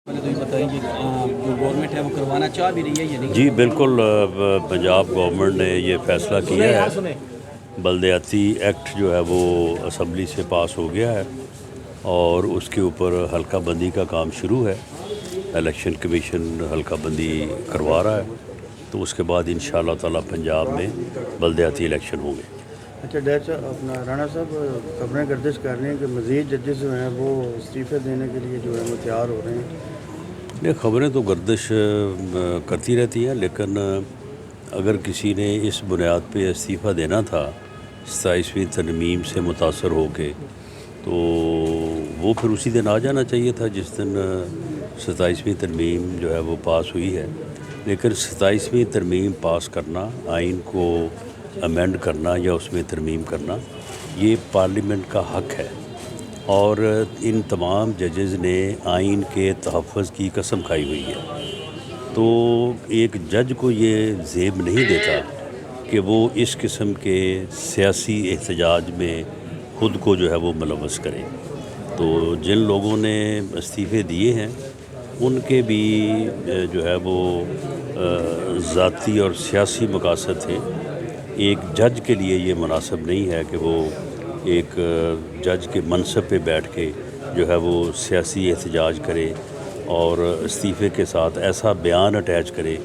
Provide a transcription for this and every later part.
پہلے تو یہ بتائیں کہ جو گورنمنٹ ہے وہ کروانا چاہ بھی رہی ہے یا نہیں؟ جی بالکل، پنجاب گورنمنٹ نے یہ فیصلہ کیا ہے۔ بلدیاتی ایکٹ جو ہے وہ اسمبلی سے پاس ہو گیا ہے اور اس کے اوپر حلقہ بندی کا کام شروع ہے۔ الیکشن کمیشن حلقہ بندی کروا رہا ہے، تو اس کے بعد انشاءاللہ تعالی پنجاب میں بلدیاتی الیکشن ہوں گے۔ اچھا ڈائریکٹر صاحب، اپنا رانا صاحب خبریں گردش کر رہی ہیں کہ مزید ججز جو ہیں وہ استعفے دینے کے لیے جو ہے وہ تیار ہو رہے ہیں۔ یہ خبریں تو گردش کرتی رہتی ہیں، لیکن اگر کسی نے اس بنیاد پہ استعفیٰ دینا تھا 27ویں ترمیم سے متاثر ہو کے، تو وہ پھر اسی دن آ جانا چاہیے تھا جس دن 27ویں ترمیم جو ہے وہ پاس ہوئی ہے۔ لیکن 27ویں ترمیم پاس کرنا، آئین کو امینڈ کرنا یا اس میں ترمیم کرنا، یہ پارلیمنٹ کا حق ہے، اور ان تمام ججز نے آئین کے تحفظ کی قسم کھائی ہوئی ہے۔ تو ایک جج کو یہ زیب نہیں دیتا کہ وہ اس قسم کے سیاسی احتجاج میں خود کو جو ہے وہ ملوث کرے۔ تو جن لوگوں نے استعفے دیے ہیں ان کے بھی جو ہے وہ ذاتی اور سیاسی مقاصد تھے۔ ایک جج کے لیے یہ مناسب نہیں ہے کہ وہ ایک جج کے منصب پہ بیٹھ کے جو ہے وہ سیاسی احتجاج کرے اور استعفے کے ساتھ ایسا بیان اٹیچ کرے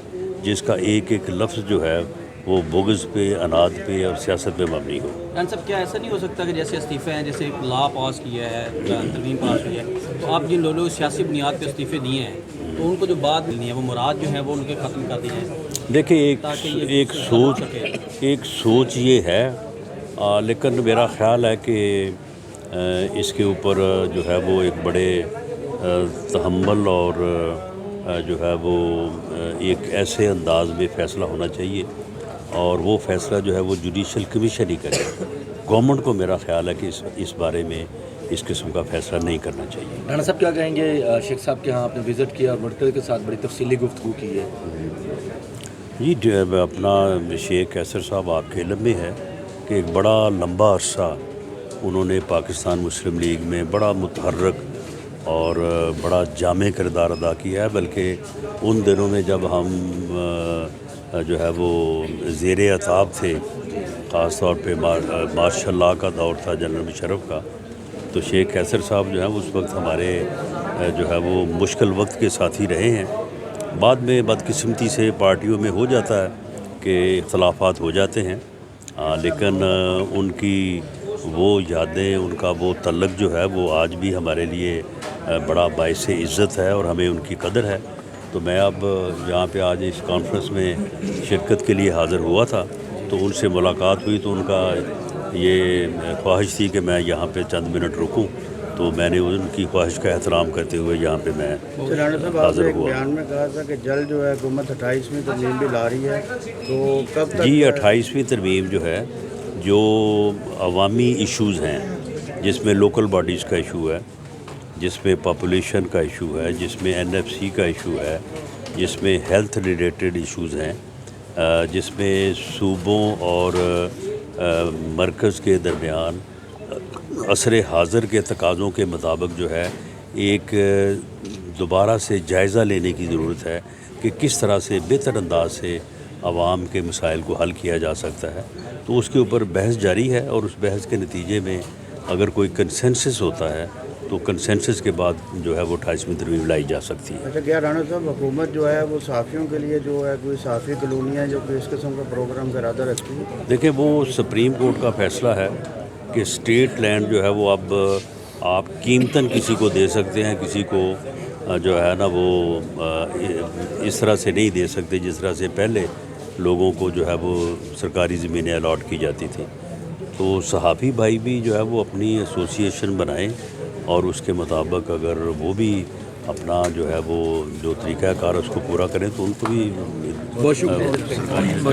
جس کا ایک ایک لفظ جو ہے وہ بغض پہ، اناد پہ اور سیاست پہ مبنی ہو۔ صاحب کیا ایسا نہیں ہو سکتا کہ جیسے استعفے ہیں، جیسے لا پاس کیا ہے، ترمیم پاس ہوئی ہے، تو آپ جن لوگوں سیاسی بنیاد پہ استعفے دیے ہیں تو ان کو جو بات ملنی ہے وہ مراد جو ہے وہ ان کے ختم کر دی جائے؟ دیکھیں ایک سوچ یہ ہے، لیکن میرا خیال ہے کہ اس کے اوپر جو ہے وہ ایک بڑے تحمل اور جو ہے وہ ایک ایسے انداز میں فیصلہ ہونا چاہیے، اور وہ فیصلہ جو ہے وہ جوڈیشل کمیشن ہی کرے۔ گورنمنٹ کو میرا خیال ہے کہ اس بارے میں اس قسم کا فیصلہ نہیں کرنا چاہیے۔ رانا صاحب کیا کہیں گے، شیخ صاحب کے ہاں آپ نے وزٹ کیا اور ورکر کے ساتھ بڑی تفصیلی گفتگو کی ہے؟ جی اپنا شیخ کیسر صاحب آپ کے علم میں ہے کہ ایک بڑا لمبا عرصہ انہوں نے پاکستان مسلم لیگ میں بڑا متحرک اور بڑا جامع کردار ادا کیا ہے، بلکہ ان دنوں میں جب ہم جو ہے وہ زیر عتاب تھے، خاص طور پہ مارشل اللہ کا دور تھا، جنرل مشرف کا، تو شیخ کیسر صاحب جو ہیں اس وقت ہمارے جو ہے وہ مشکل وقت کے ساتھی رہے ہیں۔ بعد میں بدقسمتی سے پارٹیوں میں ہو جاتا ہے کہ اختلافات ہو جاتے ہیں، لیکن ان کی وہ یادیں، ان کا وہ تعلق جو ہے وہ آج بھی ہمارے لیے بڑا باعث عزت ہے اور ہمیں ان کی قدر ہے۔ تو میں اب یہاں پہ آج اس کانفرنس میں شرکت کے لیے حاضر ہوا تھا، تو ان سے ملاقات ہوئی تو ان کا یہ خواہش تھی کہ میں یہاں پہ چند منٹ رکوں، تو میں نے ان کی خواہش کا احترام کرتے ہوئے یہاں پہ میں رانا صاحب، آپ نے ایک بیان میں کہا تھا کہ جلد جو ہے حکومت 28ویں ترمیم بھی لا رہی ہے، تو کب تک؟ جی 28ویں ترمیم جو ہے، جو عوامی ایشوز ہیں، جس میں لوکل باڈیز کا ایشو ہے، جس میں پاپولیشن کا ایشو ہے، جس میں NFC کا ایشو ہے، جس میں ہیلتھ ریلیٹڈ ایشوز ہیں، جس میں صوبوں اور مرکز کے درمیان عصر حاضر کے تقاضوں کے مطابق جو ہے ایک دوبارہ سے جائزہ لینے کی ضرورت ہے کہ کس طرح سے بہتر انداز سے عوام کے مسائل کو حل کیا جا سکتا ہے، تو اس کے اوپر بحث جاری ہے، اور اس بحث کے نتیجے میں اگر کوئی کنسنسس ہوتا ہے تو کنسنسس کے بعد جو ہے وہ 28ویں ترمیم لائی جا سکتی ہے۔ اچھا، کیا رانا صاحب حکومت جو ہے وہ صحافیوں کے لیے جو ہے کوئی صحافی کالونیاں جو کہ اس قسم کا پروگرام کا ارادہ رکھتی ہے؟ دیکھیں، وہ سپریم کورٹ کا فیصلہ ہے کہ اسٹیٹ لینڈ جو ہے وہ اب آپ قیمتاً کسی کو دے سکتے ہیں، کسی کو جو ہے نا وہ اس طرح سے نہیں دے سکتے جس طرح سے پہلے لوگوں کو جو ہے وہ سرکاری زمینیں الاٹ کی جاتی تھیں۔ تو صحافی بھائی بھی جو ہے وہ اپنی ایسوسیشن بنائیں، اور اس کے مطابق اگر وہ بھی اپنا جو ہے وہ جو طریقہ کار اس کو پورا کریں تو ان کو بھی بہت شکریہ۔